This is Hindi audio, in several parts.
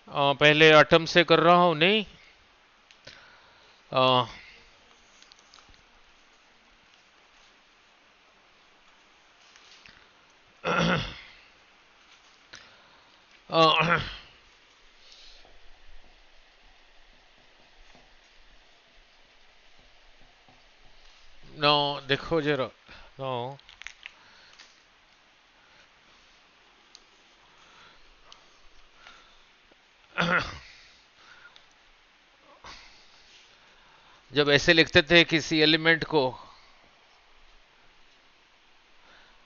पहले एटम से कर रहा हूं, नहीं। अ, अ, नो, देखो जरा। नो, जब ऐसे लिखते थे किसी एलिमेंट को,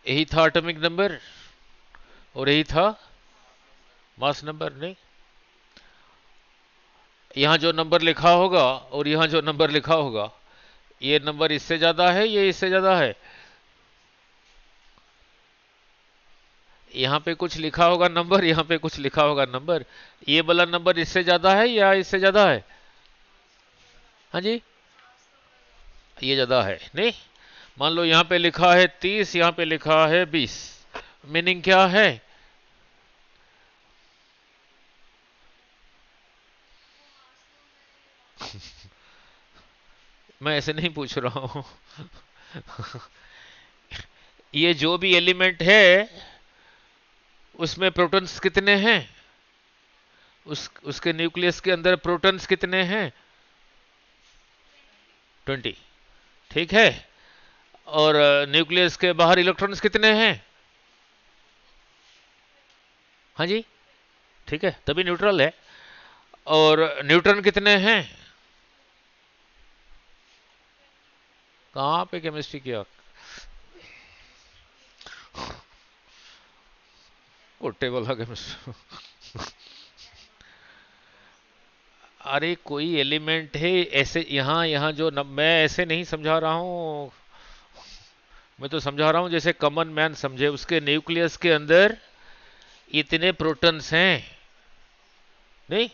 यही था एटॉमिक नंबर और यही था मास नंबर, नहीं। यहाँ जो नंबर लिखा होगा और यहाँ जो नंबर लिखा होगा, ये नंबर इससे ज्यादा है, ये इससे ज्यादा है। यहाँ पे कुछ लिखा होगा नंबर, यहाँ पे कुछ लिखा होगा नंबर। ये वाला नंबर इससे ज्यादा है या इससे ज्यादा है? हाँ जी, ये ज्यादा है, नहीं। मान लो यहाँ पे लिखा है 30, यहाँ पे लिखा है 20। मीनिंग क्या है? मैं ऐसे नहीं पूछ रहा हूँ। ये जो भी एलिमेंट है उसमें प्रोटॉन्स कितने हैं? उसके न्यूक्लियस के अंदर प्रोटॉन्स कितने हैं? 20। ठीक है। और न्यूक्लियस के बाहर इलेक्ट्रॉन्स कितने हैं? हाँ जी, ठीक है, तभी न्यूट्रल है। और न्यूट्रॉन कितने हैं? कहाँ पे केमिस्ट्री किया? वो टेबल आ केमिस्ट्री। अरे कोई एलिमेंट है ऐसे, यहाँ यहाँ जो मैं ऐसे नहीं समझा रहा हूँ। मैं तो समझा रहा हूँ जैसे कॉमन मैन समझे। उसके न्यूक्लियस के अंदर इतने प्रोटॉन्स हैं, नहीं।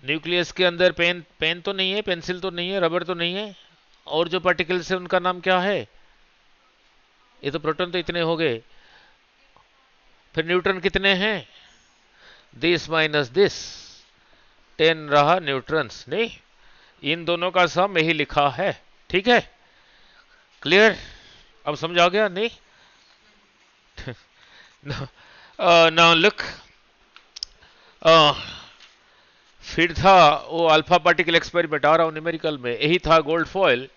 न्यूक्लियस के अंदर पेन पेन तो नहीं है, पेंसिल तो नहीं है, रबर तो नहीं है। और जो पार्टिकल्स है उनका नाम क्या है? ये तो प्रोटॉन तो इतने हो गए। फिर न्यूट्रॉन कितने हैं? दिस माइनस दिस, 10 रहा न्यूट्रॉन्स, नहीं। इन दोनों का सम यही लिखा है। ठीक है, क्लियर? अब समझ आ गया, नहीं? नाउ लुक, फिर था वो अल्फा पार्टिकल एक्सपेरिमेंट, आ रहा हूं न्यूमेरिकल में। यही था गोल्ड फॉयल।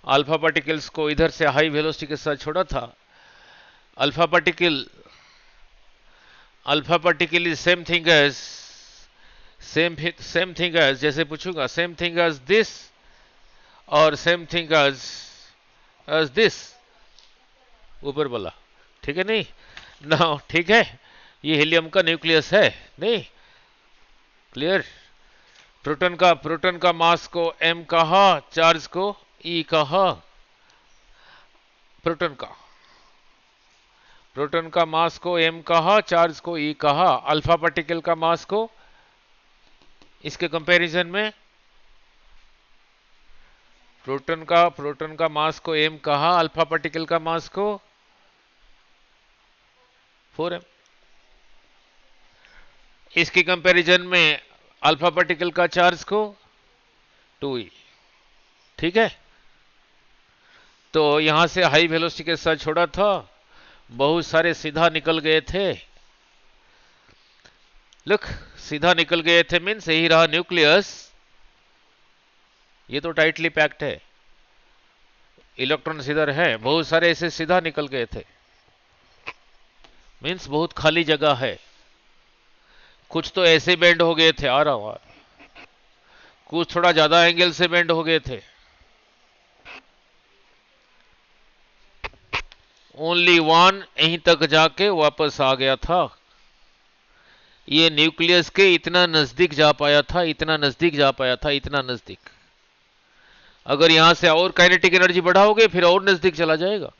अल्फा पार्टिकल्स को इधर से हाई वेलोसिटी के साथ छोड़ा था। Alpha particle, alpha particle is same thing as, जैसे पूछूंगा सेम थिंग एज दिस और सेम थिंग एज दिस, ऊपर वाला। ठीक है, नहीं ना? ठीक है, ये हीलियम का न्यूक्लियस है, नहीं। क्लियर? प्रोटॉन का मास को m कहा, चार्ज को e कहा। प्रोटॉन का प्रोटॉन का मास को m कहा, चार्ज को e कहा। अल्फा पार्टिकल का मास को, इसके कंपैरिजन में प्रोटॉन का मास को m कहा, अल्फा पार्टिकल का मास को 4m। इसके कंपैरिजन में अल्फा पार्टिकल का चार्ज को 2e। ठीक है, तो यहां से हाई वेलोसिटी के साथ छोड़ा था, बहुत सारे सीधा निकल गए थे। लुक, सीधा निकल गए थे मीन्स यही रहा न्यूक्लियस। ये तो टाइटली पैक्ड है, इलेक्ट्रॉन इधर है, बहुत सारे ऐसे सीधा निकल गए थे, मीन्स बहुत खाली जगह है। कुछ तो ऐसे बेंड हो गए थे, आ रहा हूं, कुछ थोड़ा ज्यादा एंगल से बेंड हो गए थे। ओनली वन यहीं तक जाके वापस आ गया था। ये न्यूक्लियस के इतना नजदीक जा पाया था, इतना नजदीक जा पाया था, इतना नजदीक। अगर यहां से और काइनेटिक एनर्जी बढ़ाओगे फिर और नजदीक चला जाएगा।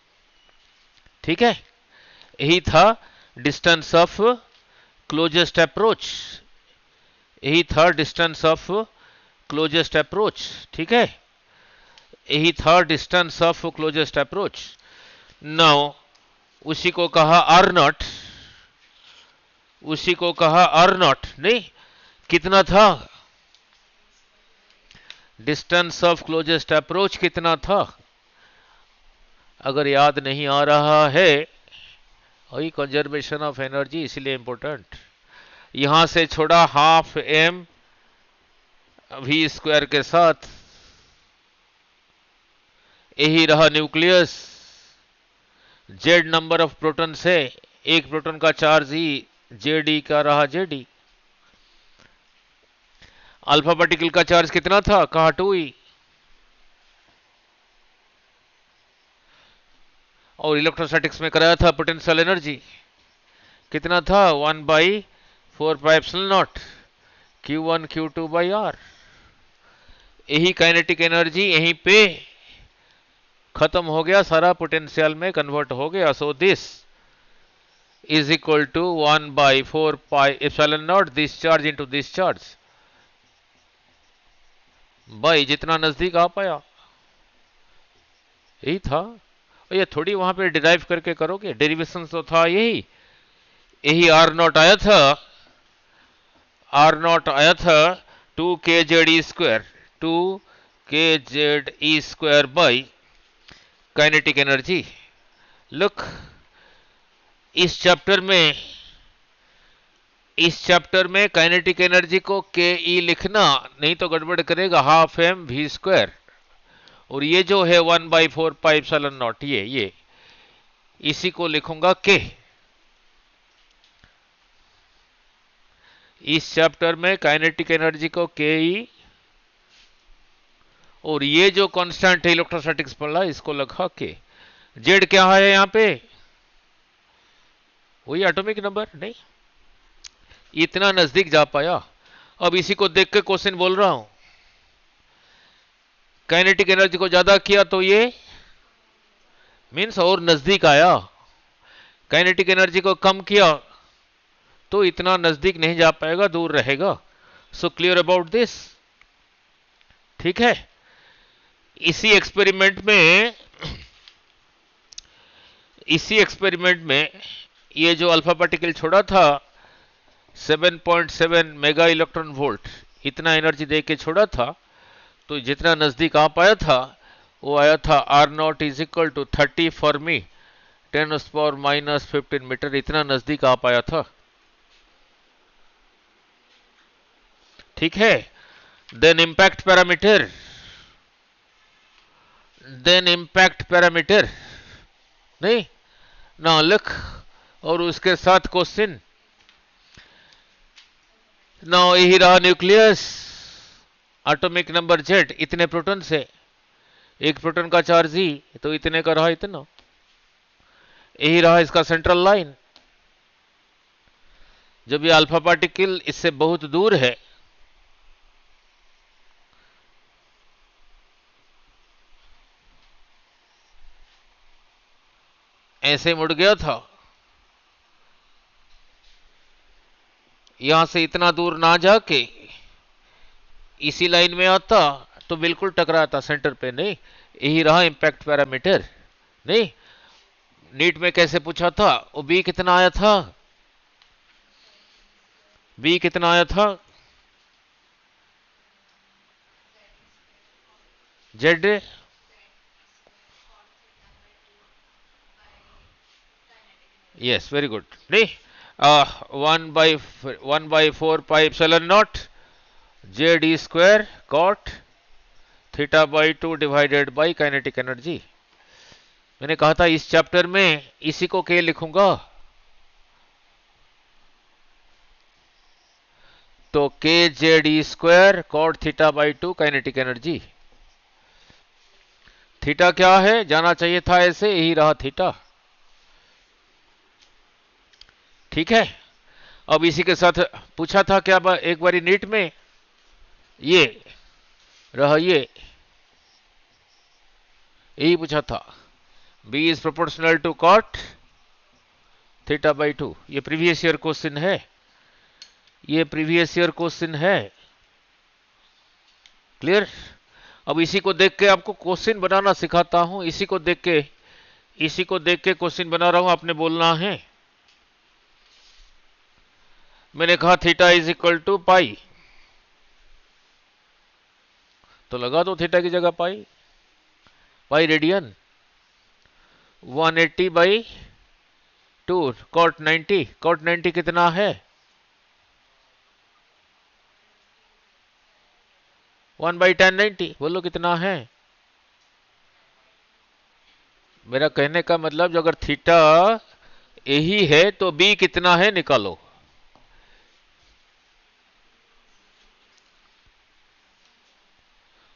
ठीक है, यही था डिस्टेंस ऑफ क्लोजेस्ट अप्रोच। यही था डिस्टेंस ऑफ क्लोजेस्ट अप्रोच। ठीक है, यही था distance of closest approach. Now उसी को कहा आर नॉट। उसी को कहा आर नॉट। नहीं, कितना था? डिस्टेंस ऑफ क्लोजेस्ट अप्रोच कितना था? अगर याद नहीं आ रहा है, वही कंजर्वेशन ऑफ एनर्जी, इसलिए इंपॉर्टेंट। यहां से छोड़ा हाफ एम वी स्क्वायर के साथ, यही रहा nucleus. Z number of proton से एक प्रोटॉन का चार्ज ही जेडी का रहा, जेडी। अल्फा पार्टिकल का चार्ज कितना था? कहा 2e। और इलेक्ट्रोस्टैटिक्स में कराया था पोटेंशियल एनर्जी कितना था? 1/4πε0 Q1 Q2/R। यही काइनेटिक एनर्जी यहीं पे खत्म हो गया, सारा पोटेंशियल में कन्वर्ट हो गया। So this is equal to 1/4πε0 this charge into this charge by जितना नजदीक आ पाया, यही था। और ये थोड़ी वहां पे डिराइव करके करोगे, डेरिवेशन तो था यही। यही आर नॉट आया था, आर नॉट आया था 2kZe², 2kZe² by kinetic energy. Look, इस चैप्टर में काइनेटिक एनर्जी को के ई लिखना नहीं तो गड़बड़ करेगा, हाफ एम वी स्क्वायर। और ये जो है 1/4πε0, ये इसी को लिखूंगा के। इस चैप्टर में काइनेटिक एनर्जी को के ई, और ये जो कांस्टेंट है इलेक्ट्रोस्टैटिक्स पढ़ा, इसको लिखा के। जेड क्या है यहां पे? वही एटॉमिक नंबर। नहीं, इतना नजदीक जा पाया। अब इसी को देख के क्वेश्चन बोल रहा हूं। काइनेटिक एनर्जी को ज्यादा किया तो ये मीन्स और नजदीक आया, काइनेटिक एनर्जी को कम किया तो इतना नजदीक नहीं जा पाएगा, दूर रहेगा। So clear about this. ठीक है। इसी एक्सपेरिमेंट में ये जो अल्फा पार्टिकल छोड़ा था 7.7 मेगा इलेक्ट्रॉन वोल्ट, इतना एनर्जी दे के छोड़ा था, तो जितना नजदीक आ पाया था वो आया था R naught is equal to 30 fermi 10⁻⁻15 metre, इतना नजदीक आ पाया था। ठीक है। देन इम्पैक्ट पैरामीटर, नहीं ना लिख, और उसके साथ क्वेश्चन ना, यही रहा न्यूक्लियस, एटॉमिक नंबर जेड, इतने प्रोटॉन से एक प्रोटॉन का चार्ज ही, तो इतने का रहा इतना। यही रहा इसका सेंट्रल लाइन। जब ये अल्फा पार्टिकल इससे बहुत दूर है, ऐसे मुड़ गया था, यहां से इतना दूर ना जाके इसी लाइन में आता तो बिल्कुल टकराता सेंटर पे। नहीं, यही रहा इंपैक्ट पैरामीटर। नहीं, नीट में कैसे पूछा था? वो बी कितना आया था? बी कितना आया था? Z, yes, very good. नहीं, 1/4πε0 जेd² cot θ/2 divided by kinetic energy. मैंने कहा था इस चैप्टर में इसी को के लिखूंगा, तो kZe² cot θ/2 kinetic energy. Theta क्या है? जाना चाहिए था ऐसे, यही रहा थीटा। ठीक है। अब इसी के साथ पूछा था क्या एक बारी नीट में, ये रहा, ये यही पूछा था, b is proportional to cot θ/2। ये प्रीवियस ईयर क्वेश्चन है, ये प्रीवियस ईयर क्वेश्चन है। क्लियर? अब इसी को देख के आपको क्वेश्चन बनाना सिखाता हूं, इसी को देख के क्वेश्चन बना रहा हूं, आपने बोलना है। मैंने कहा theta is equal to pi, तो लगा दो थीटा की जगह pi, pi radian. 180 by 2 cot 90, cot 90 कितना है? 1/1090, बोलो कितना है? मेरा कहने का मतलब जो अगर थीटा यही है तो बी कितना है निकालो।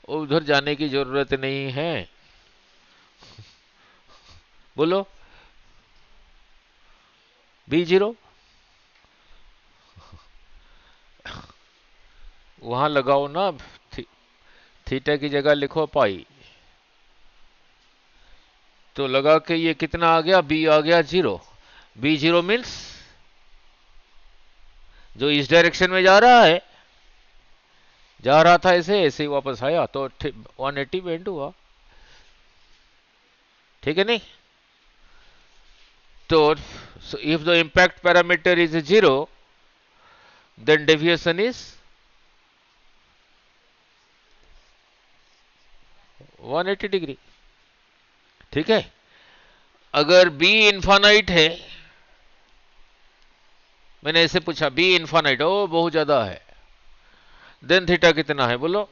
उधर जाने की जरूरत नहीं है, बोलो B0 वहां लगाओ ना, थी, थीटा की जगह लिखो पाई, तो लगा के ये कितना आ गया? बी आ गया 0। B0 मीन्स जो इस डायरेक्शन में जा रहा है, जा रहा था ऐसे ऐसे ही वापस आया, तो 180 बेंड हुआ, ठीक है नहीं? तो if the impact parameter is 0 then deviation is 180 degree, ठीक है? अगर बी इन्फानाइट है, मैंने ऐसे पूछा बी इन्फानाइट, ओ बहुत ज्यादा है, देन थीटा कितना है बोलो?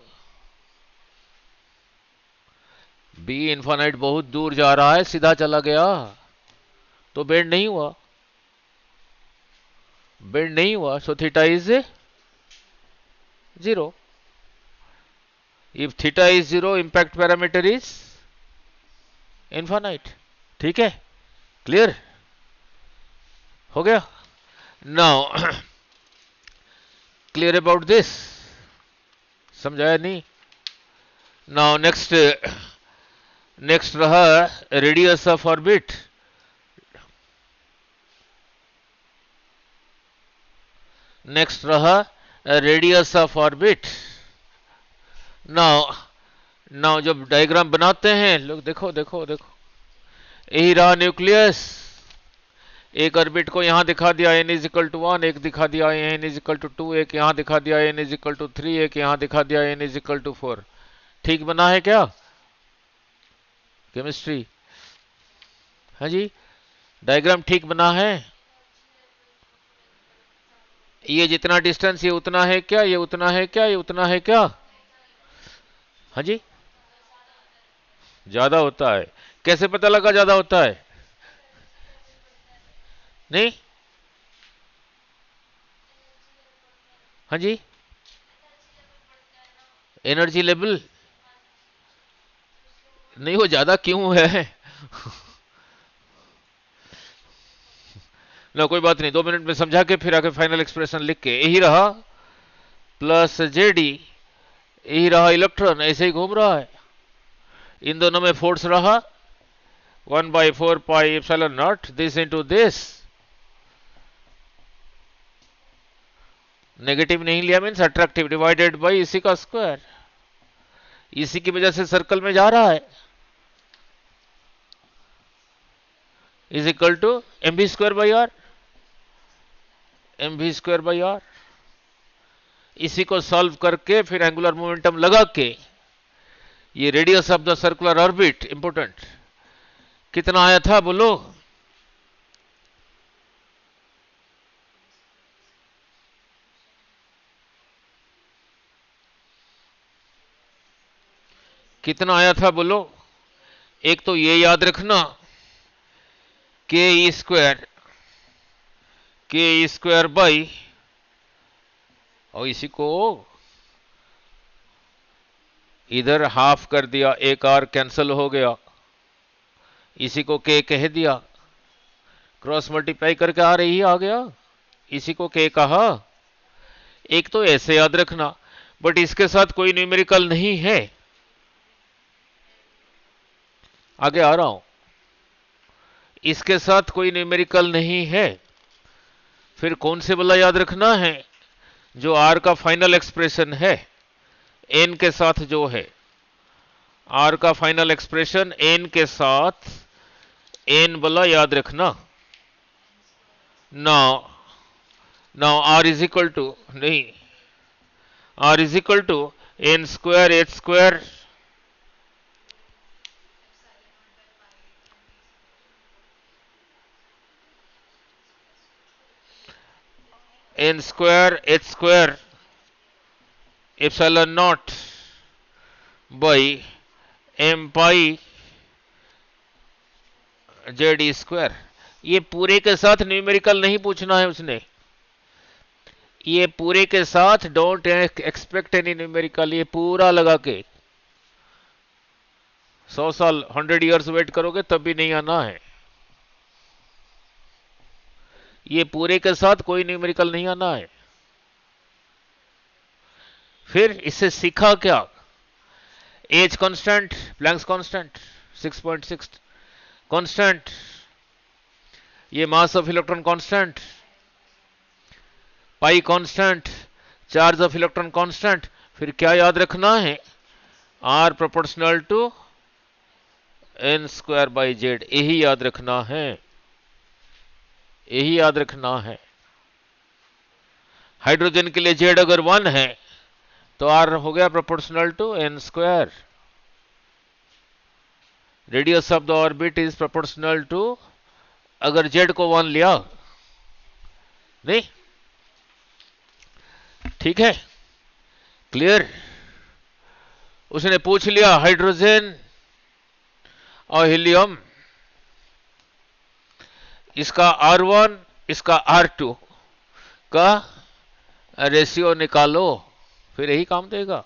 बी इन्फानाइट बहुत दूर जा रहा है, सीधा चला गया तो बेंड नहीं हुआ, बेंड नहीं हुआ, so theta is 0। If theta is 0 impact parameter is infinite, ठीक है? क्लियर हो गया? नाउ क्लियर अबाउट दिस, समझाया नहीं? नाउ नेक्स्ट, नेक्स्ट रहा रेडियस ऑफ ऑर्बिट। नेक्स्ट रहा radius of orbit. Now now जब डायग्राम बनाते हैं लोग, देखो देखो देखो, यही रहा न्यूक्लियस, एक ऑर्बिट को यहां दिखा दिया n इज इक्वल टू 1, एक दिखा दिया n इज इक्वल टू 2, एक यहां दिखा दिया n इज इक्वल टू 3, एक यहां दिखा दिया n इज इक्वल टू 4। ठीक बना है क्या केमिस्ट्री? हाँ जी, डायग्राम ठीक बना है? ये जितना डिस्टेंस ये उतना है क्या? ये उतना है क्या? ये उतना है क्या? हाँ जी, ज्यादा होता है। कैसे पता लगा ज्यादा होता है? नहीं, हाँ जी, एनर्जी लेवल नहीं, वो ज्यादा क्यों है? ना कोई बात नहीं, 2 मिनट में समझा के फिर आके फाइनल एक्सप्रेशन लिख के, यही रहा प्लस जेडी, यही रहा इलेक्ट्रॉन, ऐसे ही घूम रहा है, इन दोनों में फोर्स रहा 1/4 pi epsilon not this into this. Negative नहीं लिया मीन्स अट्रैक्टिव, डिवाइडेड बाई इसी का स्क्वायर, इसी की वजह से सर्कल में जा रहा है, is equal to mv²/r, mv²/r। इसी को सॉल्व करके फिर एंगुलर मोमेंटम लगा के, ये radius of the circular orbit important कितना आया था बोलो? कितना आया था बोलो? एक तो ये याद रखना के स्क्वायर बाई, और इसी को इधर हाफ कर दिया, एक आर कैंसल हो गया, इसी को के कह दिया, क्रॉस मल्टीप्लाई करके आ रही आ गया, इसी को के कहा। एक तो ऐसे याद रखना, बट इसके साथ कोई न्यूमेरिकल नहीं है, आगे आ रहा हूं, इसके साथ कोई न्यूमेरिकल नहीं है। फिर कौन से वाला याद रखना है? जो आर का फाइनल एक्सप्रेशन है एन के साथ, जो है आर का फाइनल एक्सप्रेशन एन के साथ, एन वाला याद रखना। ना now R is equal to, नहीं, R is equal to N square H square N square H square epsilon naught by M pi Z E square. ये पूरे के साथ न्यूमेरिकल नहीं पूछना है उसने, ये पूरे के साथ डोंट एक्सपेक्ट एनी न्यूमेरिकल, ये पूरा लगा के 100 साल 100 years वेट करोगे तब भी नहीं आना है। ये पूरे के साथ कोई न्यूमेरिकल नहीं आना है। फिर इससे सीखा क्या? H constant, Planck's constant 6.6 constant, ये mass of electron constant, pi constant, charge of electron constant. फिर क्या याद रखना है? R proportional to N square by Z, यही याद रखना है, यही याद रखना है। हाइड्रोजन के लिए जेड अगर 1 है तो आर हो गया proportional to N square. Radius of the orbit is proportional to, अगर जेड को 1 लिया, नहीं, ठीक है, क्लियर। उसने पूछ लिया हाइड्रोजन और हीलियम, इसका R1 इसका R2 का रेशियो निकालो, फिर यही काम देगा।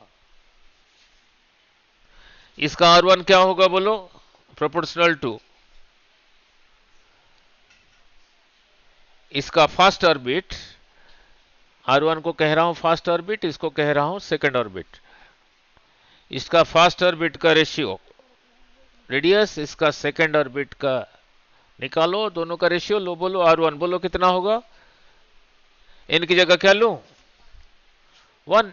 इसका R1 क्या होगा बोलो? प्रोपोर्शनल टू इसका फास्ट ऑर्बिट, R1 को कह रहा हूं फास्ट ऑर्बिट, इसको कह रहा हूं सेकंड ऑर्बिट। इसका फास्ट ऑर्बिट का रेशियो, रेडियस, इसका सेकंड ऑर्बिट का निकालो, दोनों का रेशियो लो। बोलो R1, बोलो कितना होगा? n की जगह क्या लूं? 1,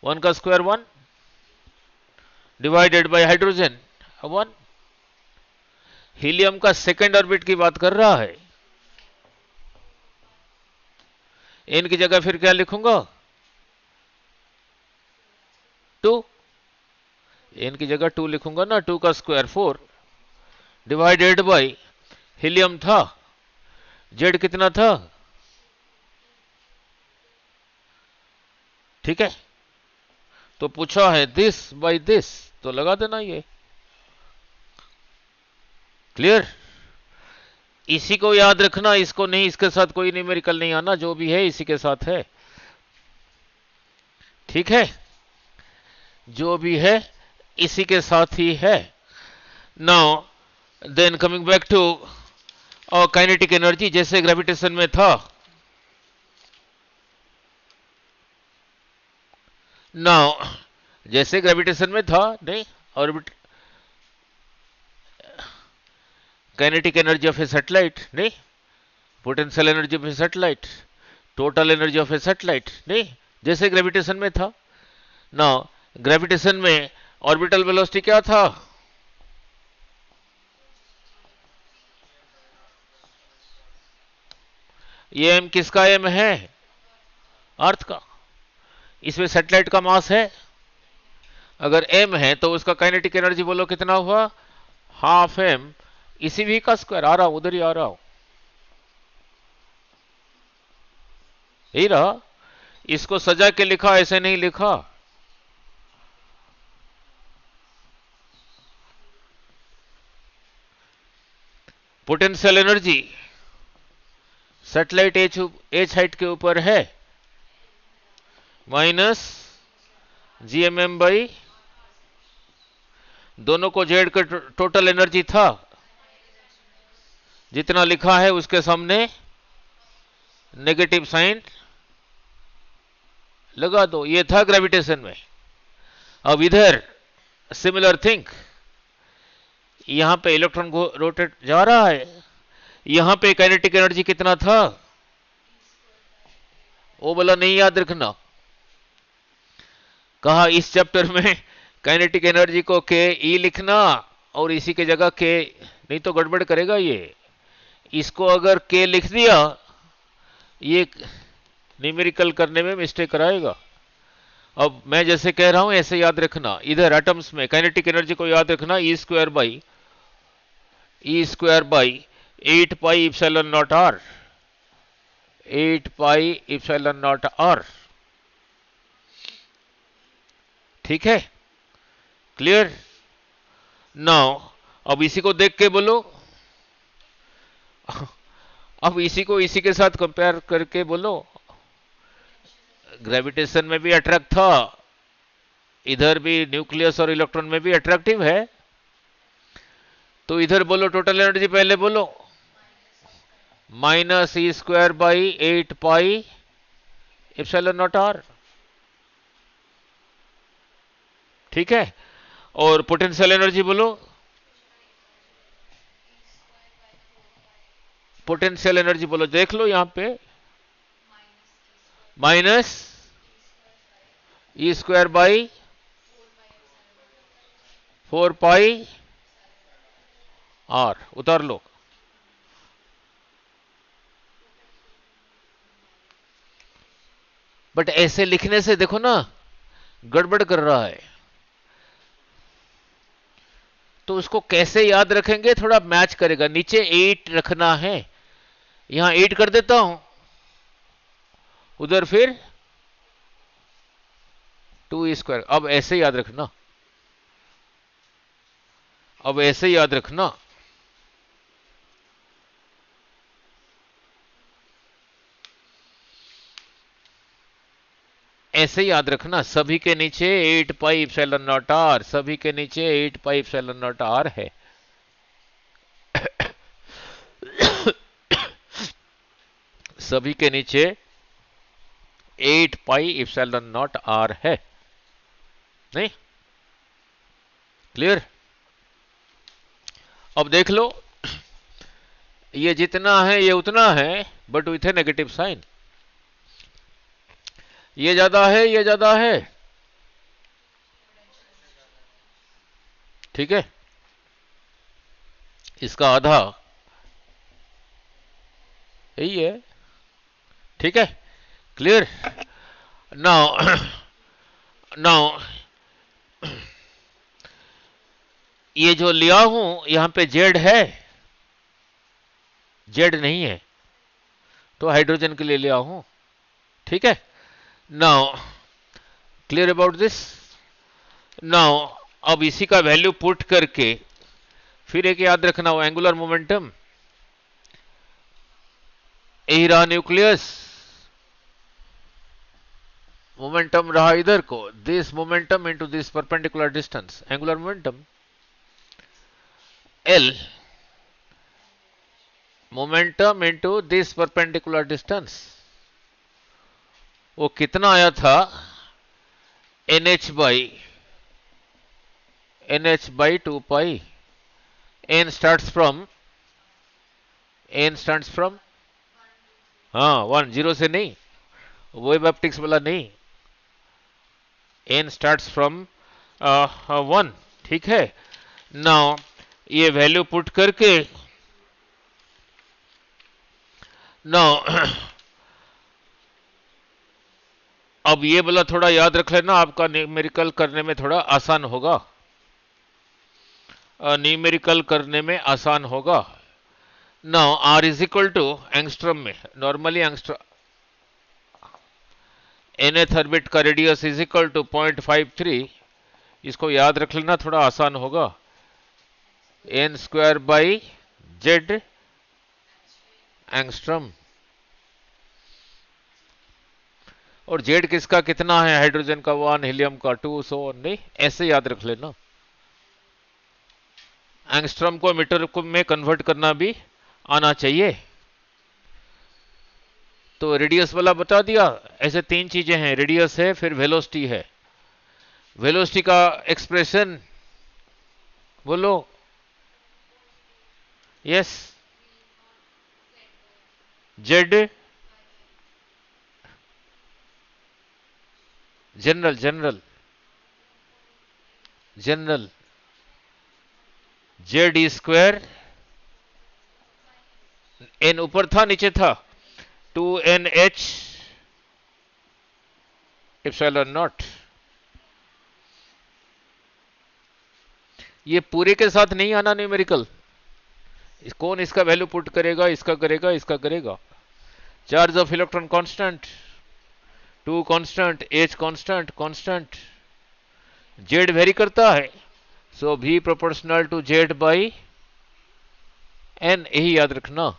1 का square 1 divided by hydrogen 1। Helium का सेकंड ऑर्बिट की बात कर रहा है, n की जगह फिर क्या लिखूंगा? 2, n की जगह 2 लिखूंगा ना, 2 का स्क्वायर 4 डिवाइडेड बाय हीलियम था, जेड कितना था? ठीक है, तो पूछा है दिस बाय दिस, तो लगा देना ये, क्लियर। इसी को याद रखना, इसको नहीं, इसके साथ कोई न्यूमेरिकल नहीं आना, जो भी है इसी के साथ है, ठीक है, जो भी है इसी के साथ ही है। Now then coming back to और काइनेटिक एनर्जी, जैसे ग्रेविटेशन में था, नाउ जैसे ग्रेविटेशन में था, नहीं, orbit kinetic energy of a satellite, नहीं, potential energy of a satellite, total energy of a satellite, नहीं, जैसे ग्रेविटेशन में था। नाउ ग्रेविटेशन में ऑर्बिटल वेलोसिटी क्या था? ये एम किसका एम है? अर्थ का। इसमें सैटेलाइट का मास है, अगर एम है तो उसका काइनेटिक एनर्जी बोलो कितना हुआ? हाफ एम, इसी भी का स्क्वायर, आ रहा हूं, उधर ही आ रहा हूं, यही रहा। इसको सजा के लिखा, ऐसे नहीं लिखा। Potential energy satellite H height के ऊपर है माइनस जीएमएम बाई, दोनों को जेड का टोटल एनर्जी था, जितना लिखा है उसके सामने नेगेटिव साइन लगा दो। ये था ग्रेविटेशन में। अब इधर सिमिलर थिंग, यहां पे इलेक्ट्रॉन रोटेट जा रहा है, यहां पे काइनेटिक एनर्जी कितना था? वो बोला नहीं याद रखना, कहा इस चैप्टर में काइनेटिक एनर्जी को के ई लिखना और इसी के जगह के, नहीं तो गड़बड़ करेगा ये। इसको अगर के लिख दिया ये न्यूमेरिकल करने में मिस्टेक कराएगा। अब मैं जैसे कह रहा हूं ऐसे याद रखना, इधर एटम्स में काइनेटिक एनर्जी को याद रखना, E square by 8 pi epsilon naught R, 8 pi epsilon naught R. ठीक है, क्लियर। नाउ अब इसी को देख के बोलो, अब इसी को इसी के साथ कंपेयर करके बोलो, ग्रेविटेशन में भी अट्रैक्ट था, इधर भी न्यूक्लियस और इलेक्ट्रॉन में भी अट्रैक्टिव है। तो इधर बोलो टोटल एनर्जी, पहले बोलो -e²/8 पाई इप्सिलॉन नॉट आर। ठीक है, और पोटेंशियल एनर्जी बोलो, पोटेंशियल एनर्जी बोलो, देख लो यहां पे, -e²/4 पाई आर, उतार लो। बट ऐसे लिखने से देखो ना गड़बड़ कर रहा है, तो उसको कैसे याद रखेंगे, थोड़ा मैच करेगा। नीचे 8 रखना है, यहां 8 कर देता हूं, उधर फिर 2e²। अब ऐसे याद रखना, अब ऐसे याद रखना, ऐसे याद रखना, सभी के नीचे 8 पाई इप्सिलॉन नॉट आर, सभी के नीचे 8 पाई इप्सिलॉन नॉट आर है। सभी के नीचे 8 पाई इप्सिलॉन नॉट आर है, नहीं? क्लियर। अब देख लो, ये जितना है ये उतना है, but with a negative sign. ये ज्यादा है, ये ज्यादा है, ठीक है, इसका आधा यही है, ठीक है, क्लियर। नाउ नाउ ये जो लिया हूं यहां पे जेड है, जेड नहीं है, तो हाइड्रोजन के लिए लिया हूं, ठीक है। Now clear about this. Now अब इसी का वैल्यू पुट करके फिर एक याद रखना, हो एंगुलर मोमेंटम, यही रहा न्यूक्लियस, मोमेंटम रहा इधर को, this momentum into this perpendicular distance, angular momentum L, momentum into this perpendicular distance, वो कितना आया था, NH/2 pi. n starts from हाँ 1, 0 से नहीं, वेव ऑप्टिक्स वाला नहीं, n starts from 1, ठीक है। नाउ ये वैल्यू पुट करके, नाउ अब ये बोला थोड़ा याद रख लेना, आपका न्यूमेरिकल करने में थोड़ा आसान होगा, न्यूमेरिकल करने में आसान होगा। Now R is equal to angstrom में, नॉर्मली एंगस्ट्रम nth ऑर्बिट का रेडियस इज इक्वल टू 0.53, इसको याद रख लेना, थोड़ा आसान होगा, n²/z एंगस्ट्रम। और जेड किसका कितना है, हाइड्रोजन का 1, हीलियम का 2, सो नहीं, ऐसे याद रख लेना। एंगस्ट्रम को मीटर में कन्वर्ट करना भी आना चाहिए। तो रेडियस वाला बता दिया, ऐसे 3 चीजें हैं, रेडियस है, फिर वेलोसिटी है। वेलोसिटी का एक्सप्रेशन बोलो, yes, Z general general general जेड² एन ऊपर था नीचे था, 2nh एप्सिलॉन नॉट। ये पूरे के साथ नहीं आना न्यूमेरिकल। कौन इसका वैल्यू पुट करेगा, इसका करेगा, इसका करेगा। Charge of electron constant, 2 constant, H constant, constant, Z vary करता है, सो भी proportional to Z by N, यही याद रखना।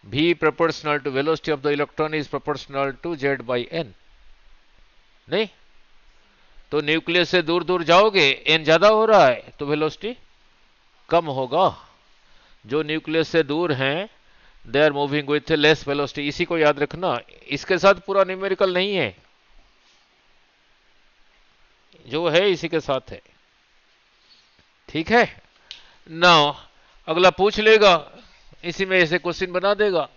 भी proportional to velocity of the electron is proportional to Z by N. नहीं तो न्यूक्लियस से दूर दूर जाओगे, एन ज्यादा हो रहा है तो वेलोसिटी कम होगा। जो न्यूक्लियस से दूर हैं they are moving with less velocity, इसी को याद रखना। इसके साथ पूरा न्यूमेरिकल नहीं है, जो है इसी के साथ है। ठीक है। नाउ अगला पूछ लेगा, इसी में ऐसे क्वेश्चन बना देगा।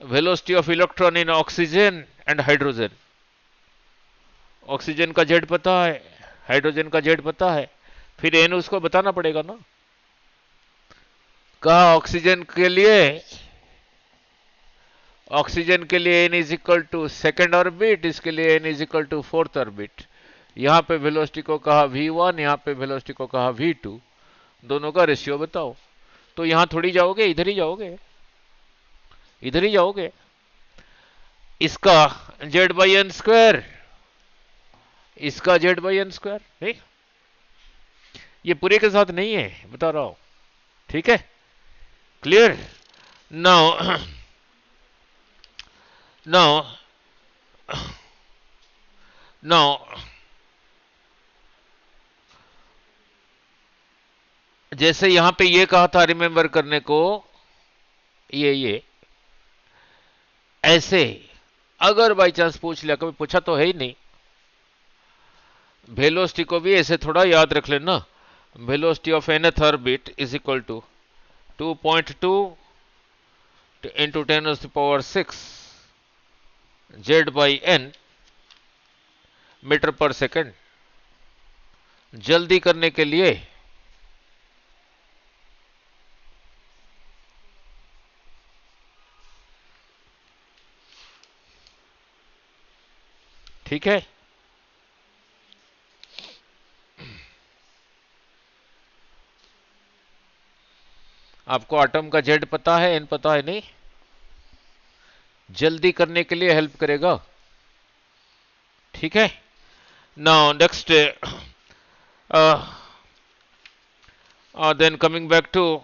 Velocity of electron in oxygen and hydrogen. Oxygen का जेड पता है, हाइड्रोजन का जेड पता है, फिर एन उसको बताना पड़ेगा ना। कहा ऑक्सीजन के लिए N is equal to second orbit, इसके लिए N is equal to fourth orbit. यहां पे वेलोसिटी को कहा v1, यहां पे वेलोसिटी को कहा v2। दोनों का रेशियो बताओ। तो यहां थोड़ी जाओगे, इधर ही जाओगे, इधर ही जाओगे। इसका जेड बाई एन स्क्वायर, इसका जेड बाई एन स्क्वायर। नहीं, ये पूरे के साथ नहीं है, बता रहा हूं। ठीक है, क्लियर। नाउ नाउ नाउ जैसे यहां पे ये कहा था रिमेंबर करने को, ये ऐसे अगर बाई चांस पूछ लिया, कभी पूछा तो है ही नहीं। वेलोसिटी को भी ऐसे थोड़ा याद रख लेना। Velocity of nth orbit is equal to 2.2 into 10⁶ Z by N metre per second. जल्दी करने के लिए ठीक है। आपको एटम का जेड पता है, एन पता है नहीं, जल्दी करने के लिए हेल्प करेगा। ठीक है। Now next then coming back to,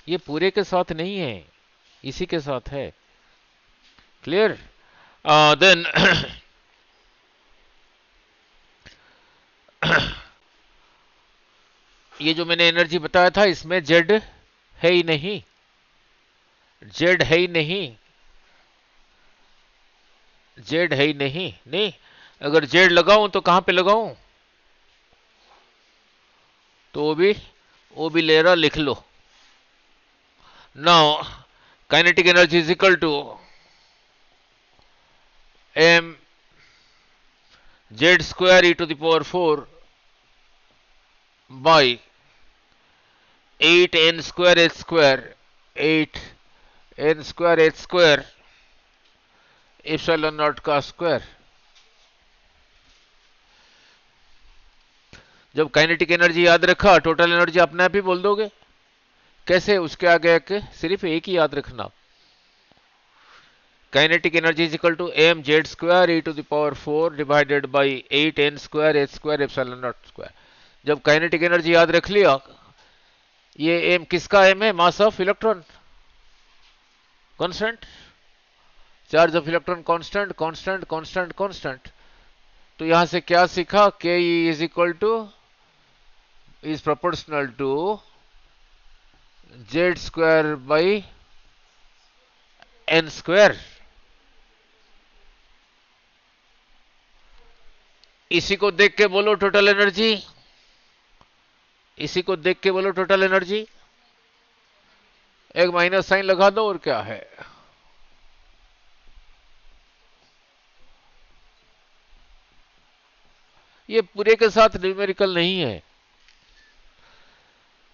ये पूरे के साथ नहीं है, इसी के साथ है। क्लियर। देन ये जो मैंने एनर्जी बताया था, इसमें जेड है ही नहीं, जेड है ही नहीं, जेड है ही नहीं। नहीं, अगर जेड लगाऊं तो कहां पे लगाऊं, तो वो भी ले रहा, लिख लो। Now kinetic energy is equal to M Z square E to the power 4 by 8n square H square, 8n square H square epsilon naught का स्क्वायर। जब काइनेटिक एनर्जी याद रखा, टोटल एनर्जी अपने आप ही बोल दोगे। कैसे, उसके आगे एक सिर्फ एक ही याद रखना, kinetic energy is equal to M Z square E to the power 4 divided by 8n square H square epsilon naught square. जब काइनेटिक एनर्जी याद रख लिया, ये एम किसका एम है, mass of electron constant, charge of electron constant, constant, constant, constant. तो यहां से क्या सीखा, K is equal to is proportional to Z square by N square. इसी को देख के बोलो टोटल एनर्जी, इसी को देख के बोलो टोटल एनर्जी। एक माइनस साइन लगा दो, और क्या है। ये पूरे के साथ न्यूमेरिकल नहीं है।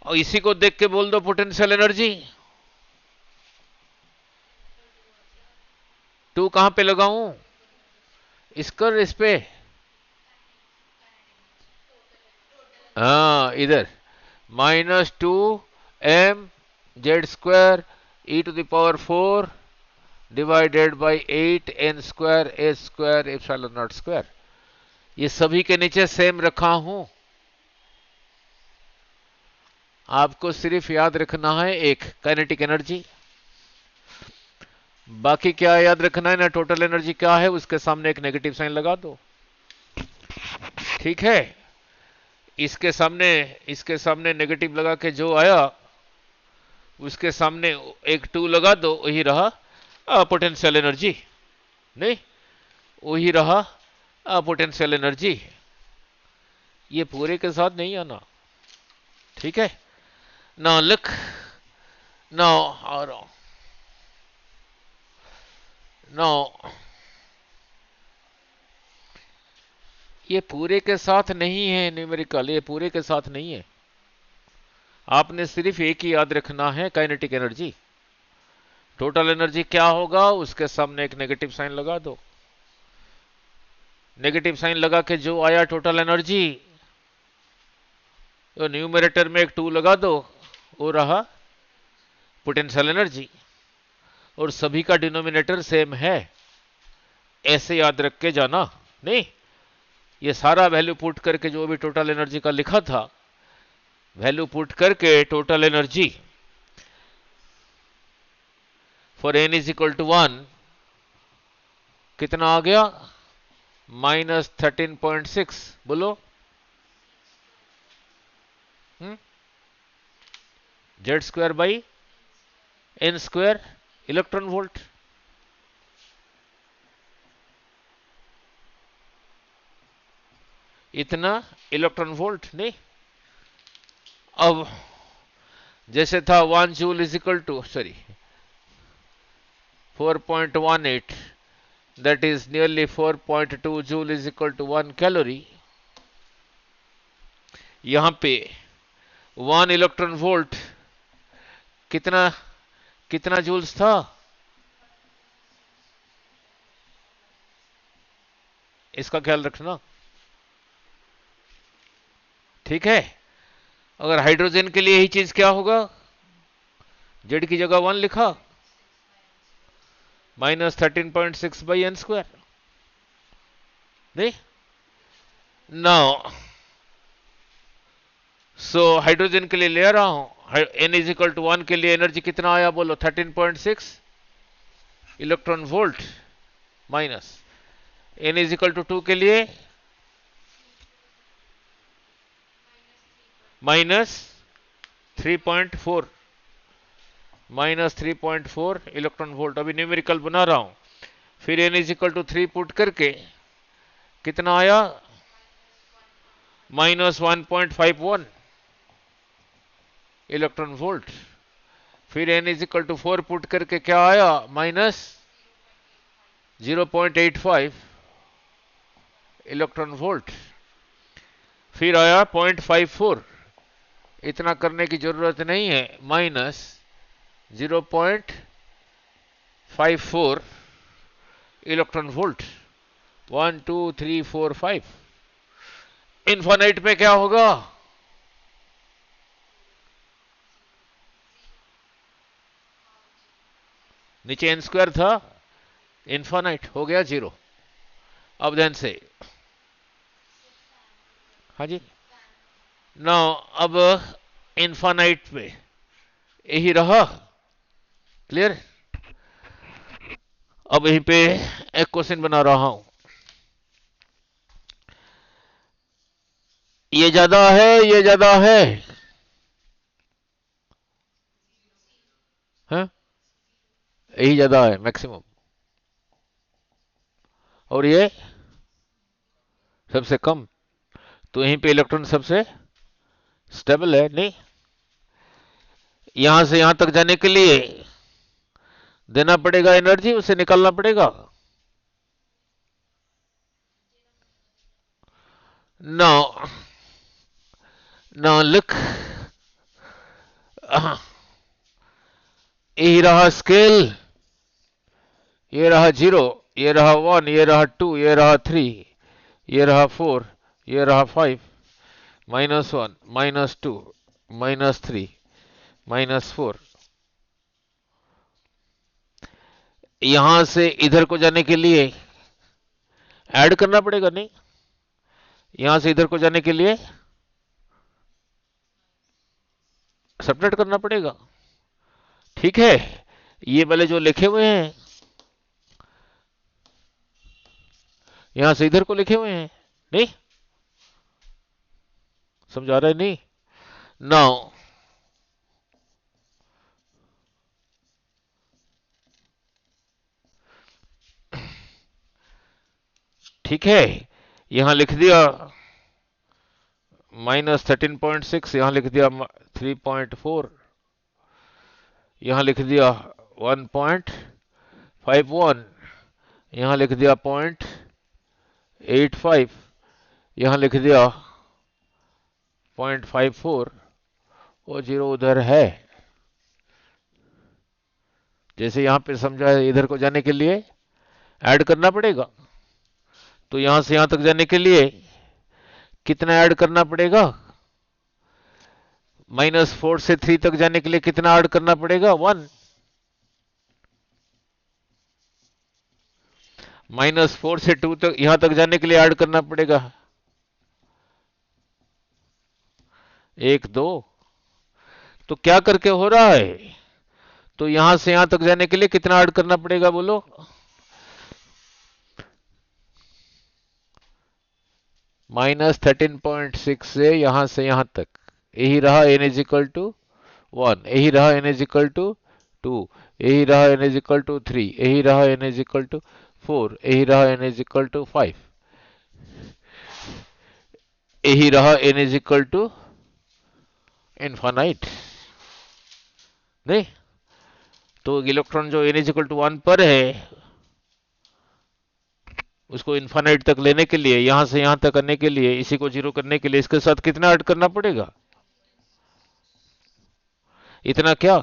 और इसी को देख के बोल दो पोटेंशियल एनर्जी। टू कहां पे लगाऊं? इस पे। हाँ इधर -2 m z² e⁴ divided by 8n² a²ε0²। ये सभी के नीचे सेम रखा हूं। आपको सिर्फ याद रखना है एक काइनेटिक एनर्जी, बाकी क्या याद रखना है ना, टोटल एनर्जी क्या है, उसके सामने एक नेगेटिव साइन लगा दो। ठीक है, इसके सामने नेगेटिव लगा के जो आया उसके सामने एक 2 लगा दो, वही रहा पोटेंशियल एनर्जी। नहीं, वही रहा पोटेंशियल एनर्जी। ये पूरे के साथ नहीं आना। ठीक है, नाउ लुक, नाउ ये पूरे के साथ नहीं है न्यूमेरिकल, ये पूरे के साथ नहीं है। आपने सिर्फ एक ही याद रखना है, काइनेटिक एनर्जी। टोटल एनर्जी क्या होगा, उसके सामने एक नेगेटिव साइन लगा दो। नेगेटिव साइन लगा के जो आया टोटल एनर्जी, तो न्यूमरेटर में एक 2 लगा दो, वो रहा पोटेंशियल एनर्जी। और सभी का डिनोमिनेटर सेम है, ऐसे याद रख के जाना। नहीं, ये सारा वैल्यू पुट करके जो भी टोटल एनर्जी का लिखा था, वैल्यू पुट करके total energy for n is equal to 1 कितना आ गया, -13.6। बोलो z² by n² electron volt. इतना इलेक्ट्रॉन वोल्ट। नहीं, अब जैसे था 1 joule is equal to 4.18, that is nearly 4.2 joule is equal to 1 calorie। यहां पे 1 इलेक्ट्रॉन वोल्ट कितना कितना जूल्स था, इसका ख्याल रखना। ठीक है, अगर हाइड्रोजन के लिए यही चीज क्या होगा, जेड की जगह 1 लिखा, -13.6 बाई n²। नहीं, नाउ सो हाइड्रोजन के लिए ले रहा हूं, n इज इक्वल टू 1 के लिए एनर्जी कितना आया, बोलो 13.6 electron volt, minus n is equal to 2 के लिए -3.4 इलेक्ट्रॉन वोल्ट। अभी न्यूमेरिकल बना रहा हूं, फिर n is equal to 3 put करके कितना आया, -1.51 इलेक्ट्रॉन वोल्ट। फिर n is equal to 4 put करके क्या आया, -0.85 इलेक्ट्रॉन वोल्ट। फिर आया 0.54, इतना करने की जरूरत नहीं है, -0.54 इलेक्ट्रॉन वोल्ट। 1 2 3 4 5। इन्फानाइट में क्या होगा, नीचे n² था, इन्फानाइट हो गया 0। अब ध्यान से, हाँ जी, ना अब इन्फानाइट पे यही रहा, क्लियर। अब यहीं पे एक क्वेश्चन बना रहा हूं, ये ज्यादा है, ये ज्यादा है, हाँ? यही ज्यादा है मैक्सिमम, और ये सबसे कम। तो यहीं पे इलेक्ट्रॉन सबसे स्टेबल है। नहीं, यहां से यहां तक जाने के लिए देना पड़ेगा एनर्जी, उसे निकालना पड़ेगा। Now, now look, ये रहा स्केल, ये रहा जीरो, ये रहा वन, ये रहा टू, ये रहा थ्री, ये रहा फोर, ये रहा five, minus one, minus two, minus three, minus four. यहां से इधर को जाने के लिए ऐड करना पड़ेगा, नहीं? यहां से इधर को जाने के लिए सब्ट्रैक्ट करना पड़ेगा। ठीक है, ये वाले जो लिखे हुए हैं यहां से इधर को लिखे हुए हैं, नहीं समझा रहा है? नहीं। नाउ ठीक है, यहां लिख दिया -13.6, यहां लिख दिया 3.4, यहां लिख दिया 1.51, यहां लिख दिया 0.85, यहां लिख दिया 0.54, और जीरो उधर है। जैसे यहां पे समझा है, इधर को जाने के लिए ऐड करना पड़ेगा। तो यहां से यहां तक जाने के लिए कितना ऐड करना पड़ेगा? -4 से 3 तक जाने के लिए कितना ऐड करना पड़ेगा? 1। -4 से 2 तक यहां तक जाने के लिए ऐड करना पड़ेगा 1 2। तो क्या करके हो रहा है? तो यहां से यहां तक जाने के लिए कितना ऐड करना पड़ेगा, बोलो? -13.6 से यहां तक, यही रहा n इज इक्वल टू 1, यही रहा n इज इक्वल टू 2, यही रहा n इज इक्वल टू 3, यही रहा n इज इक्वल टू 4, यही रहा n इज इक्वल टू 5, यही रहा n is equal to infinite, नहीं? तो इलेक्ट्रॉन जो n इज इक्वल टू 1 पर है, उसको इनफाइनाइट तक लेने के लिए, यहां से यहां तक करने के लिए, इसी को जीरो करने के लिए इसके साथ कितना ऐड करना पड़ेगा? इतना क्या?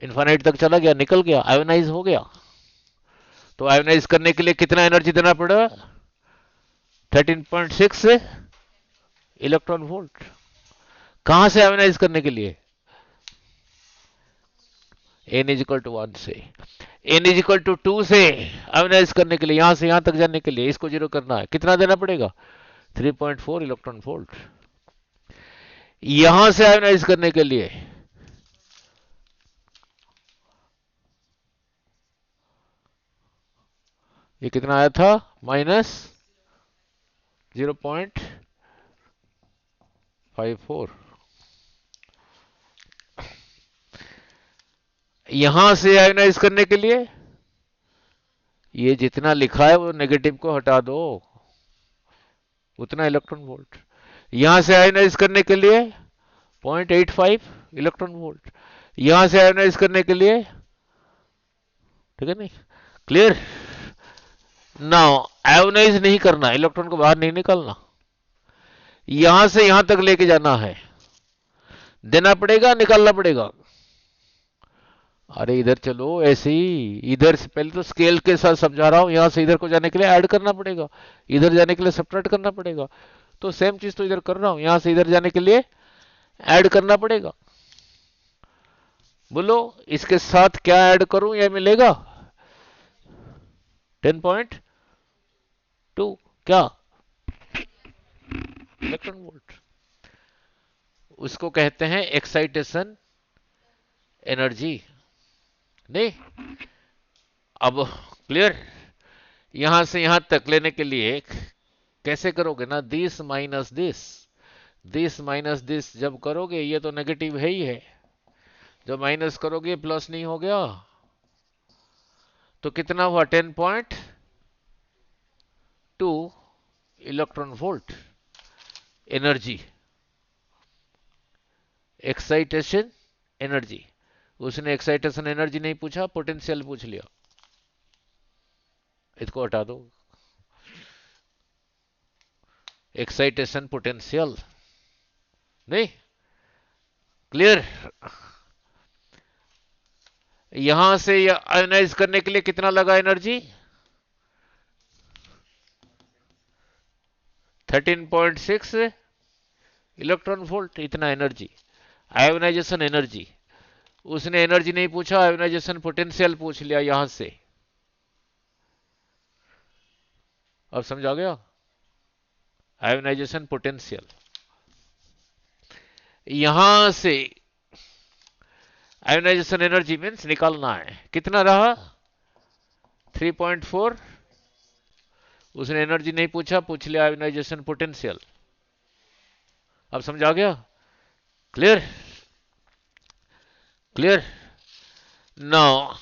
इनफाइनाइट तक चला गया, निकल गया, आयोनाइज हो गया। तो आयोनाइज करने के लिए कितना एनर्जी देना पड़ेगा? 13.6 इलेक्ट्रॉन वोल्ट। कहां से आयोनाइज करने के लिए? n इज इक्वल टू 1 से। n इज इक्वल टू 2 से आयोनाइज करने के लिए, यहां से यहां तक जाने के लिए, इसको जीरो करना है, कितना देना पड़ेगा? 3.4 इलेक्ट्रॉन वोल्ट। यहां से आयोनाइज करने के लिए ये कितना आया था? -0.54। यहां से आयोनाइज करने के लिए ये जितना लिखा है वो नेगेटिव को हटा दो, उतना इलेक्ट्रॉन वोल्ट। यहां से आयोनाइज करने के लिए 0.85 इलेक्ट्रॉन वोल्ट। यहां से आयोनाइज करने के लिए, ठीक है, नहीं? क्लियर? नाउ आयोनाइज नहीं करना, इलेक्ट्रॉन को बाहर नहीं निकालना, यहां से यहां तक लेके जाना है, देना पड़ेगा, निकालना पड़ेगा? अरे इधर चलो, ऐसे ही इधर से पहले तो स्केल के साथ समझा रहा हूं, यहां से इधर को जाने के लिए ऐड करना पड़ेगा, इधर जाने के लिए सब्ट्रैक्ट करना पड़ेगा। तो सेम चीज तो इधर कर रहा हूं, यहां से इधर जाने के लिए ऐड करना पड़ेगा। बोलो, इसके साथ क्या ऐड करूं, यह मिलेगा 10.2, क्या? Electron volt. उसको कहते हैं एक्साइटेशन एनर्जी, नहीं? अब क्लियर? यहां से यहां तक लेने के लिए कैसे करोगे ना, this minus this, this minus this जब करोगे, ये तो नेगेटिव है ही है, जब माइनस करोगे प्लस नहीं हो गया? तो कितना हुआ? 10.2 electron volt energy, excitation energy. उसने एक्साइटेशन एनर्जी नहीं पूछा, पोटेंशियल पूछ लिया। इसको हटा दो, एक्साइटेशन पोटेंशियल। नहीं, क्लियर। यहां से आयोनाइज करने के लिए कितना लगा एनर्जी? 13.6 इलेक्ट्रॉन वोल्ट, इतना एनर्जी, आयोनाइजेशन एनर्जी। उसने एनर्जी नहीं पूछा, आयोनाइजेशन पोटेंशियल पूछ लिया यहां से। अब समझ आ गया? आयोनाइजेशन पोटेंशियल यहां से आयोनाइजेशन एनर्जी मीन्स निकालना है, कितना रहा? 3.4। उसने एनर्जी नहीं पूछा, पूछ लिया आयोनाइजेशन पोटेंशियल। अब समझ आ गया? क्लियर? क्लियर? नाउ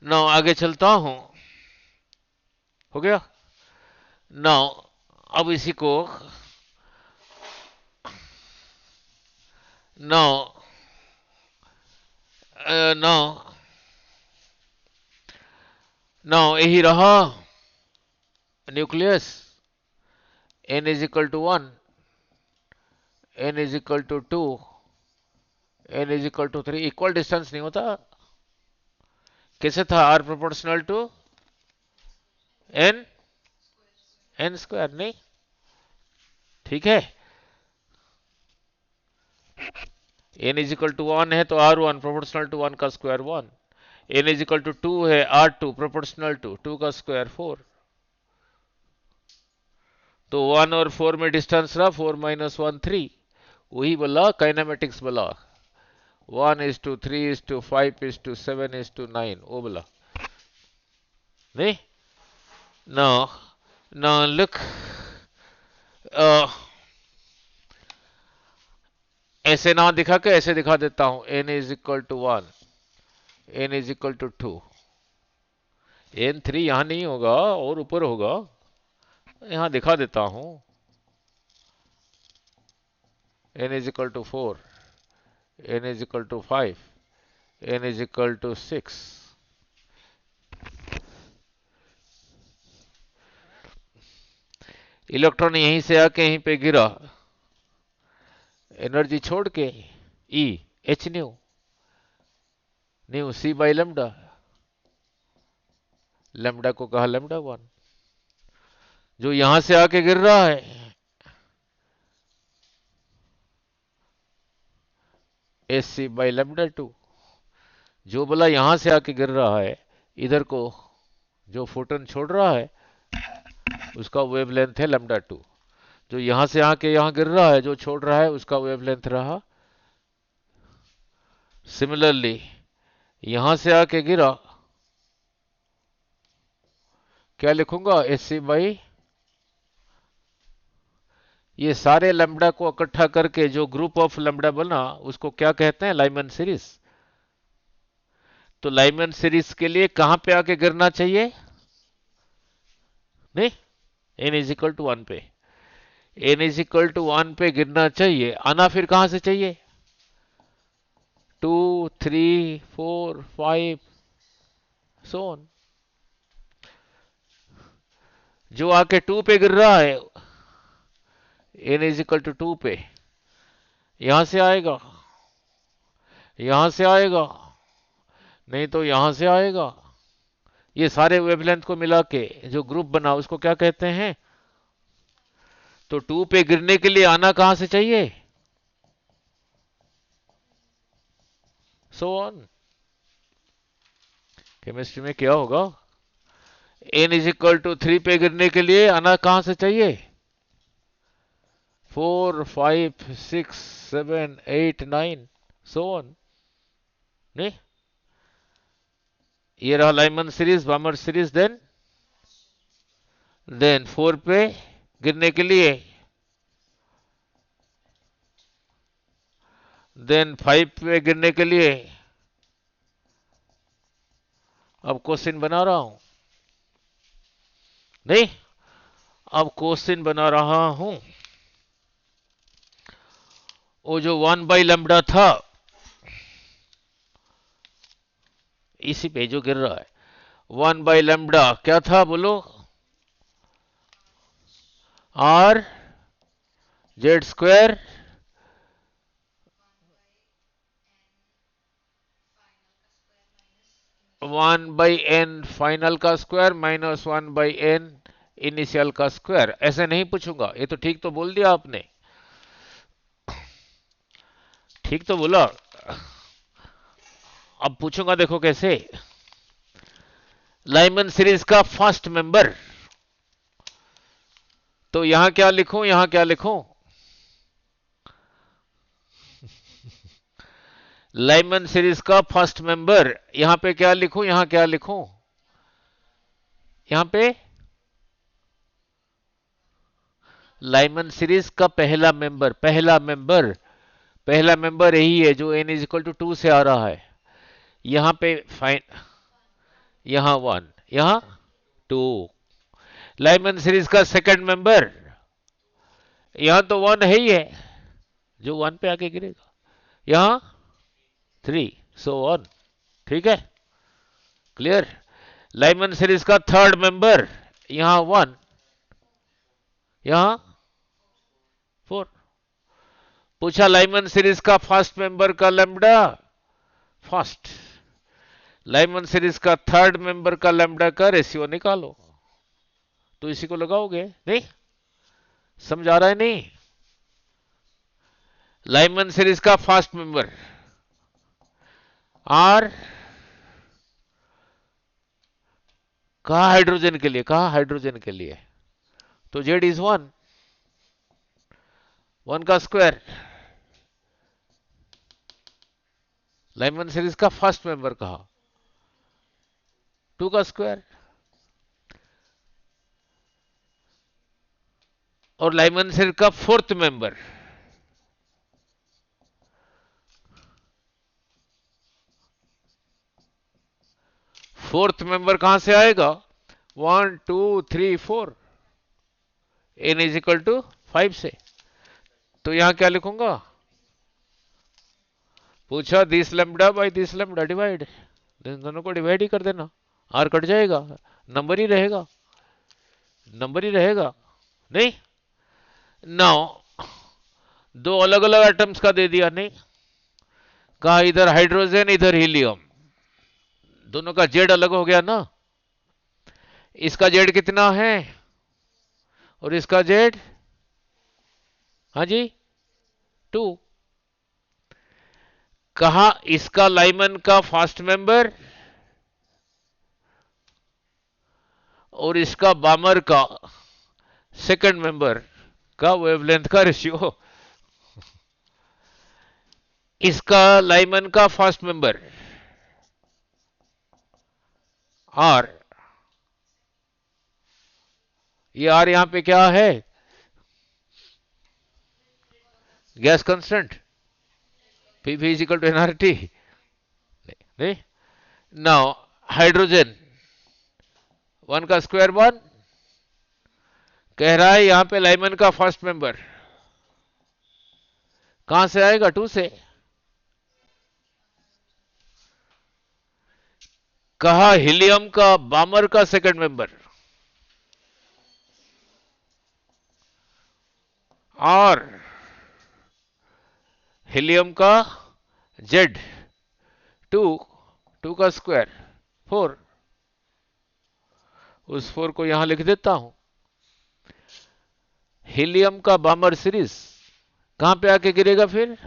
नाउ आगे चलता हूं। हो गया? नाउ अब इसी को नाउ नाउ नाउ यही रहा न्यूक्लियस। n is equal to 1, n is equal to 2, n is equal to 3। Equal distance नहीं होता। कैसे था? r proportional to n, n square. नहीं, ठीक है। n इज इक्वल टू 1 है तो r1 प्रोपोर्शनल टू 1 का square 1। n is equal to 2 है, r2 प्रोपोर्शनल टू 2 का स्क्वायर 4। तो 1 और 4 में डिस्टेंस रहा 4 माइनस 1 3। वही बोला काइनेमेटिक्स बोला 1 is to 3 is to 5 is to 7 is to 9, वो बोला। नहीं, now now look, ऐसे ना दिखा के ऐसे दिखा देता हूं। n is equal to 1, n is equal to 2, n 3 यहां नहीं होगा और ऊपर होगा, यहां दिखा देता हूं। n is equal to 4, n is equal to 5, n is equal to 6। Electron यहीं से आके यहीं पे गिरा, एनर्जी छोड़ के E H new new C by lambda, lambda को कहा लेमडा 1। जो यहां से आके गिर रहा है SC बाई लेमडा 2। जो बोला यहां से आके गिर रहा है, इधर को जो फोटोन छोड़ रहा है उसका वेवलेंथ है लेमडा 2। जो यहां से आके यहां गिर रहा है, जो छोड़ रहा है उसका वेवलेंथ रहा। सिमिलरली यहां से आके गिरा, क्या लिखूंगा? SC बाई, ये सारे लैम्ब्डा को इकट्ठा करके जो ग्रुप ऑफ लैम्ब्डा बना उसको क्या कहते हैं? Lyman series. तो लाइमन सीरीज के लिए कहां पे आके गिरना चाहिए? नहीं, n इज इक्वल टू 1 पे, n इज इक्वल टू 1 पे गिरना चाहिए। आना फिर कहां से चाहिए? 2 3 4 5 सो ऑन। जो आके 2 पे गिर रहा है, n इज इक्वल टू 2 पे, यहां से आएगा, यहां से आएगा, नहीं तो यहां से आएगा। ये सारे वेवलेंथ को मिला के जो ग्रुप बना उसको क्या कहते हैं? तो 2 पे गिरने के लिए आना कहां से चाहिए? So on. केमिस्ट्री में क्या होगा? n इज इक्वल टू 3 पे गिरने के लिए आना कहां से चाहिए? 4 5 6 7 8 9 सो ऑन। नहीं, ये रहा Lyman series, Balmer series. Then 4 पे गिरने के लिए, देन 5 पे गिरने के लिए। अब क्वेश्चन बना रहा हूं, नहीं, अब क्वेश्चन बना रहा हूं। वो जो 1 बाई लैम्ब्डा था, इसी पे जो गिर रहा है 1 बाई लैम्ब्डा क्या था बोलो? R Z square 1/n final का स्क्वायर माइनस 1/n इनिशियल का स्क्वायर। ऐसे नहीं पूछूंगा, ये तो ठीक तो बोल दिया आपने, ठीक तो बोला। अब पूछूंगा, देखो कैसे। लाइमन सीरीज का फर्स्ट मेंबर, तो यहां क्या लिखूं, यहां क्या लिखूं? लाइमन सीरीज का फर्स्ट मेंबर, यहां पे क्या लिखूं, यहां क्या लिखूं? यहां पे लाइमन सीरीज का पहला मेंबर, पहला मेंबर यही है जो n इज इक्वल टू 2 से आ रहा है। यहां पे फाइन, यहां 1, यहां 2। लाइमन सीरीज का सेकंड मेंबर, यहां तो 1 है ही है, जो 1 पे आके गिरेगा। यहां 3, सो ऑन। ठीक है, क्लियर। लाइमन सीरीज का थर्ड मेंबर, यहां 1, यहां 4। पूछा लाइमन सीरीज का फर्स्ट मेंबर का लैम्ब्डा, फर्स्ट। लाइमन सीरीज का थर्ड मेंबर का लैम्ब्डा का रेशियो निकालो, तो इसी को लगाओगे। नहीं समझ आ रहा है? नहीं, लाइमन सीरीज का फर्स्ट मेंबर आर, कहा हाइड्रोजन के लिए, कहा हाइड्रोजन के लिए, तो जेड इज 1, 1 का स्क्वायर। लाइमन सीरीज का फर्स्ट मेंबर कहा 2 का स्क्वायर, और लाइमन सीरीज का फोर्थ मेंबर, फोर्थ मेंबर कहां से आएगा? 1 2 3 4, n इज इक्वल टू 5 से। तो यहां क्या लिखूंगा? पूछा this lambda by this lambda divide, दोनों को डिवाइड ही कर देना, आर कट जाएगा, नंबर ही रहेगा, नंबर ही रहेगा। नहीं, नाउ दो अलग अलग एटम्स का दे दिया। नहीं, कहा इधर हाइड्रोजन इधर हीलियम, दोनों का जेड अलग हो गया ना। इसका जेड कितना है और इसका जेड, हाँ जी 2। कहा इसका लाइमन का फर्स्ट मेंबर और इसका बामर का सेकंड मेंबर का वेवलेंथ का रेशियो। इसका लाइमन का फर्स्ट मेंबर आर, ये आर यहां पे क्या है? Gas constant, PV is equal to NRT. नहीं, नाउ हाइड्रोजन 1 का स्क्वायर 1, कह रहा है यहां पे लाइमन का फर्स्ट मेंबर कहां से आएगा? 2 से। कहा हीलियम का बामर का सेकंड मेंबर और हीलियम का जेड 2, 2 का स्क्वायर 4, उस 4 को यहां लिख देता हूं। हीलियम का बामर सीरीज कहां पे आके गिरेगा फिर?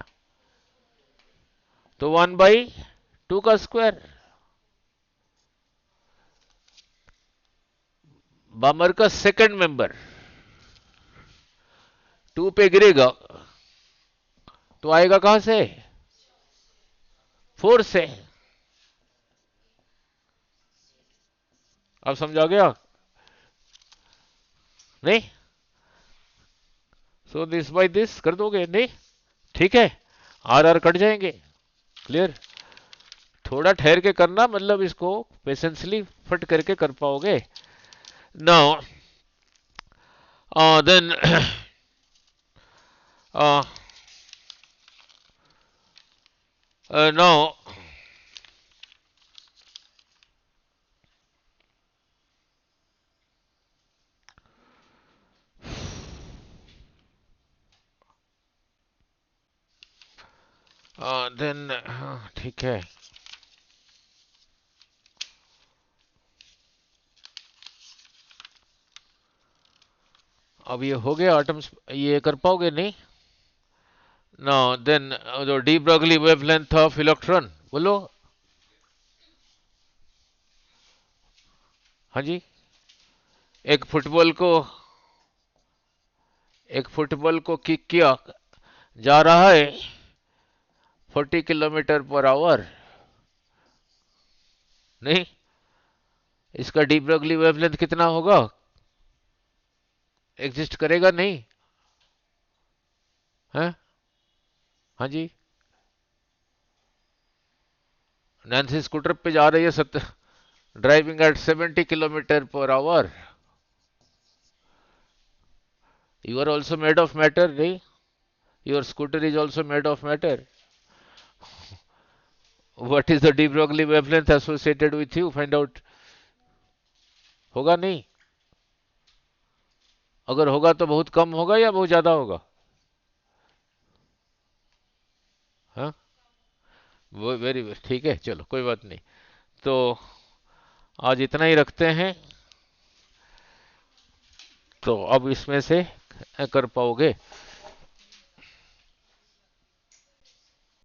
तो 1/2 का स्क्वायर, बामर का सेकंड मेंबर 2 पे गिरेगा, तो आएगा कहां से? 4 से। अब समझा गया? नहीं, सो दिस बाय दिस कर दोगे? नहीं, ठीक है, आर आर कट जाएंगे। क्लियर, थोड़ा ठहर के करना, मतलब इसको पेशेंसली फट करके कर पाओगे। नाउ देन नाउ देन ठीक है। अब ये हो गया एटम्स, ये कर पाओगे नहीं? नो, देन जो D Broglie wavelength of electron बोलो। हाँ जी। एक फुटबॉल को एक फुटबॉल को किक किया, जा रहा है 40 किलोमीटर पर आवर। नहीं, इसका डी ब्रॉगली वेवलेंथ कितना होगा? एग्जिस्ट करेगा नहीं है? हाँ जी। नैन्सी स्कूटर पे जा रही है, driving at 70 kilometre per hour. You are also made of matter, नहीं? Your scooter is also made of matter. What is the de Broglie wavelength associated with you, find out. होगा नहीं? अगर होगा तो बहुत कम होगा या बहुत ज्यादा होगा? हाँ, वो वेरी ठीक है, चलो कोई बात नहीं। तो आज इतना ही रखते हैं। तो अब इसमें से कर पाओगे?